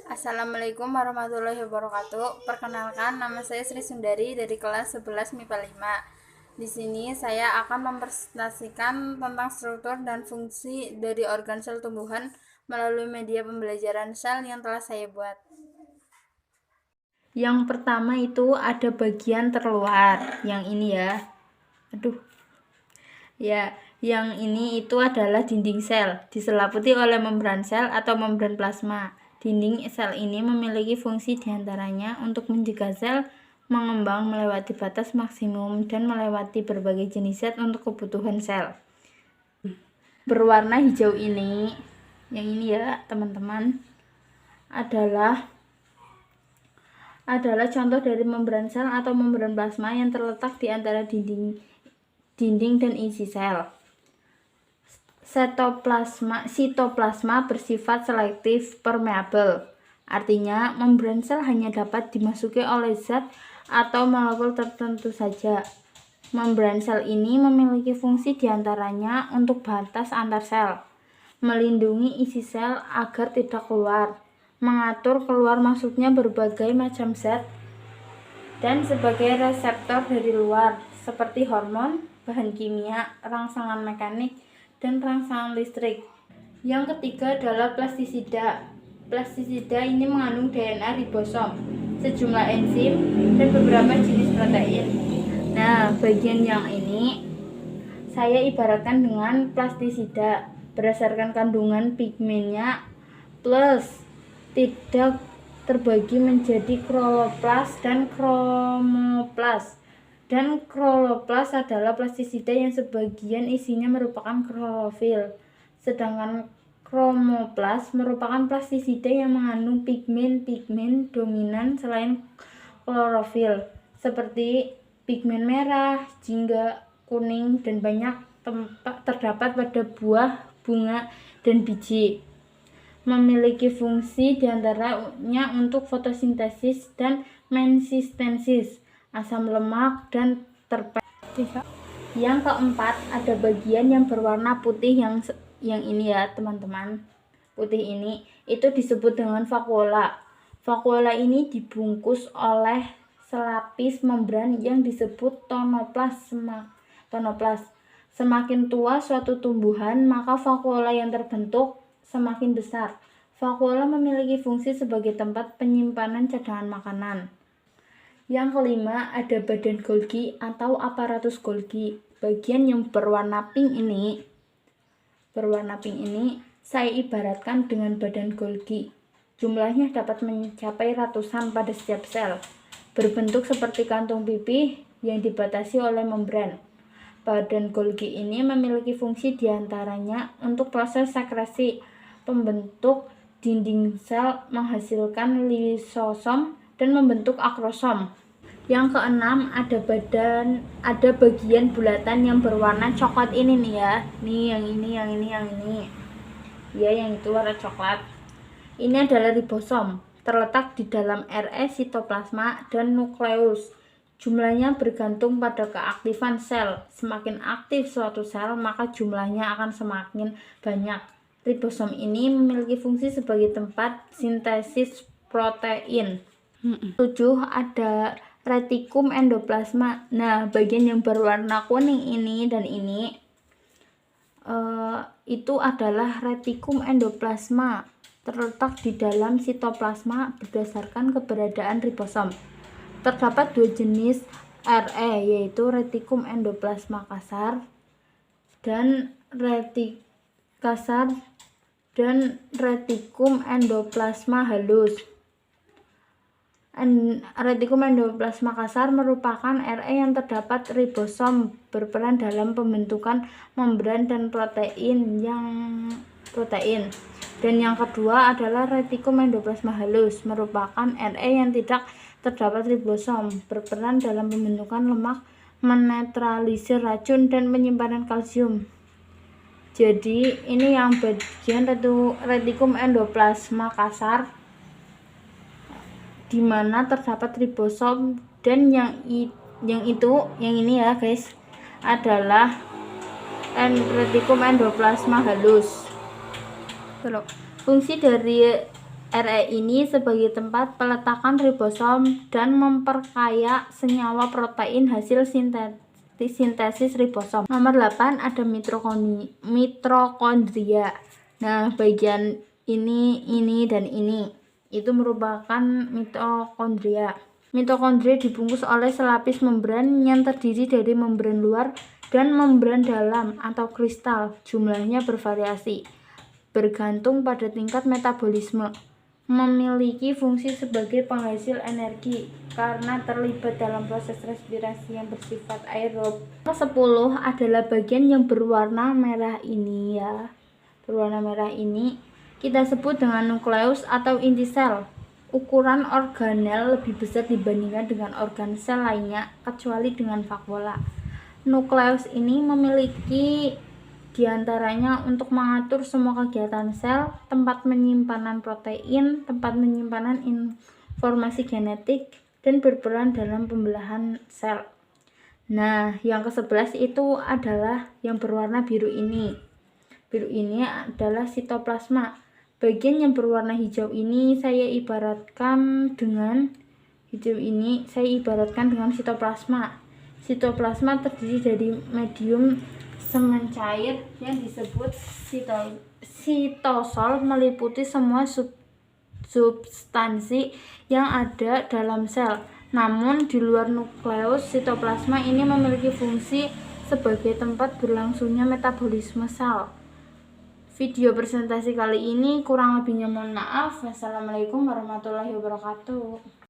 Assalamualaikum warahmatullahi wabarakatuh. Perkenalkan, nama saya Sri Sundari dari kelas 11 MIPA 5. Di sini saya akan mempresentasikan tentang struktur dan fungsi dari organ sel tumbuhan melalui media pembelajaran sel yang telah saya buat. Yang pertama itu ada bagian terluar, yang ini ya. Yang ini itu adalah dinding sel, diselimuti oleh membran sel atau membran plasma. Dinding sel ini memiliki fungsi diantaranya untuk mencegah sel mengembang melewati batas maksimum dan melewati berbagai jenis zat untuk kebutuhan sel. Berwarna hijau ini, yang ini ya teman-teman, adalah contoh dari membran sel atau membran plasma yang terletak di antara dinding dan isi sel. Sitoplasma bersifat selektif permeabel, artinya membran sel hanya dapat dimasuki oleh zat atau molekul tertentu saja. Membran sel ini memiliki fungsi diantaranya untuk batas antar sel, melindungi isi sel agar tidak keluar, mengatur keluar masuknya berbagai macam zat, dan sebagai reseptor dari luar seperti hormon, bahan kimia, rangsangan mekanik, dan rangsangan listrik. Yang ketiga adalah plastisida. Plastisida ini mengandung DNA ribosom, sejumlah enzim, dan beberapa jenis protein. Nah, bagian yang ini saya ibaratkan dengan plastisida berdasarkan kandungan pigmennya plus tidak terbagi menjadi kloroplast dan kromoplas. Dan kloroplast adalah plastisida yang sebagian isinya merupakan klorofil, sedangkan kromoplas merupakan plastisida yang mengandung pigmen dominan selain klorofil, seperti pigmen merah, jingga, kuning, dan banyak terdapat pada buah, bunga, dan biji. Memiliki fungsi diantaranya untuk fotosintesis dan mensistensis asam lemak dan terpek. Yang keempat ada bagian yang berwarna putih yang ini ya teman-teman. Putih ini itu disebut dengan vakuola. Vakuola ini dibungkus oleh selapis membran yang disebut tonoplas. Semakin tua suatu tumbuhan, maka vakuola yang terbentuk semakin besar. Vakuola memiliki fungsi sebagai tempat penyimpanan cadangan makanan. Yang kelima ada badan Golgi atau aparatus Golgi. Bagian yang berwarna pink ini saya ibaratkan dengan badan Golgi. Jumlahnya dapat mencapai ratusan pada setiap sel, berbentuk seperti kantung pipih yang dibatasi oleh membran. Badan Golgi ini memiliki fungsi diantaranya untuk proses sekresi, pembentuk dinding sel, menghasilkan lisosom, dan membentuk akrosom. Yang keenam ada bagian bulatan yang berwarna coklat ini nih ya. Yang ini. Ya, yang itu warna coklat. Ini adalah ribosom, terletak di dalam RE sitoplasma dan nukleus. Jumlahnya bergantung pada keaktifan sel. Semakin aktif suatu sel, maka jumlahnya akan semakin banyak. Ribosom ini memiliki fungsi sebagai tempat sintesis protein. 7 ada retikum endoplasma. Nah, bagian yang berwarna kuning ini dan ini itu adalah retikum endoplasma, terletak di dalam sitoplasma berdasarkan keberadaan ribosom. Terdapat dua jenis RE, yaitu retikum endoplasma kasar dan retikum endoplasma halus. Retikum endoplasma kasar merupakan RE yang terdapat ribosom berperan dalam pembentukan membran dan protein. Dan yang kedua adalah retikum endoplasma halus, merupakan RE yang tidak terdapat ribosom, berperan dalam pembentukan lemak, menetralisir racun, dan penyimpanan kalsium. Jadi ini yang bagian retikum endoplasma kasar, di mana terdapat ribosom, dan yang ini ya guys adalah retikum endoplasma halus. Fungsi dari RE ini sebagai tempat peletakan ribosom dan memperkaya senyawa protein hasil sintesis ribosom. Nomor 8 ada mitokondria. Nah, bagian ini dan ini itu merupakan mitokondria. Mitokondria dibungkus oleh selapis membran yang terdiri dari membran luar dan membran dalam atau kristal. Jumlahnya bervariasi bergantung pada tingkat metabolisme. Memiliki fungsi sebagai penghasil energi karena terlibat dalam proses respirasi yang bersifat aerob. Nomor 10 adalah bagian yang berwarna merah ini ya. Berwarna merah ini kita sebut dengan nukleus atau inti sel. Ukuran organel lebih besar dibandingkan dengan organ sel lainnya kecuali dengan vakuola. Nukleus ini memiliki diantaranya untuk mengatur semua kegiatan sel, tempat penyimpanan protein, tempat penyimpanan informasi genetik, dan berperan dalam pembelahan sel. Nah, yang ke-11 itu adalah yang berwarna biru ini. Biru ini adalah sitoplasma. Bagian yang berwarna hijau ini saya ibaratkan dengan sitoplasma. Sitoplasma terdiri dari medium semencair yang disebut sitosol, meliputi semua substansi yang ada dalam sel. Namun di luar nukleus, sitoplasma ini memiliki fungsi sebagai tempat berlangsungnya metabolisme sel. Video presentasi kali ini kurang lebihnya mohon maaf. Wassalamualaikum warahmatullahi wabarakatuh.